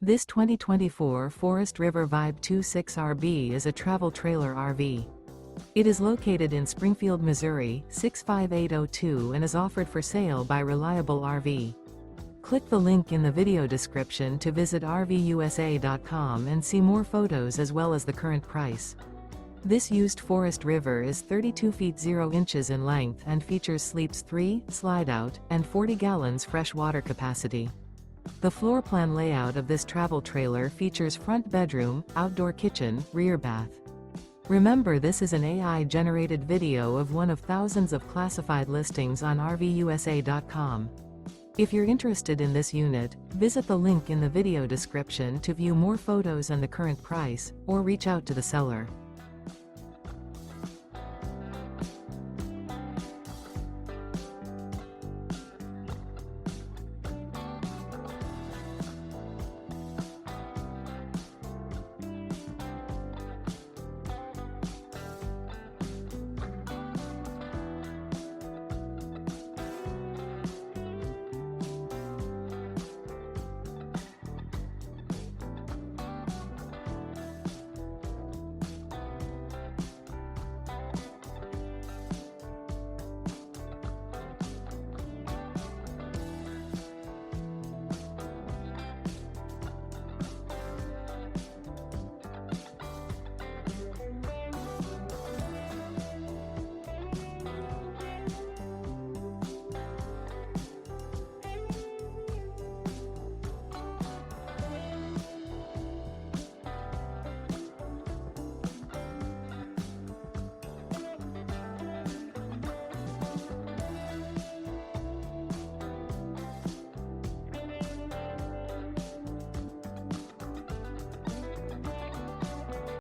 This 2024 Forest River Vibe 26RB is a travel trailer RV. It is located in Springfield, Missouri, 65802 and is offered for sale by Reliable RV. Click the link in the video description to visit RVUSA.com and see more photos as well as the current price. This used Forest River is 32 feet 0 inches in length and features sleeps 3, slide-out, and 40 gallons fresh water capacity. The floor plan layout of this travel trailer features front bedroom, outdoor kitchen, rear bath. Remember, this is an AI-generated video of one of thousands of classified listings on RVUSA.com. If you're interested in this unit, visit the link in the video description to view more photos and the current price, or reach out to the seller.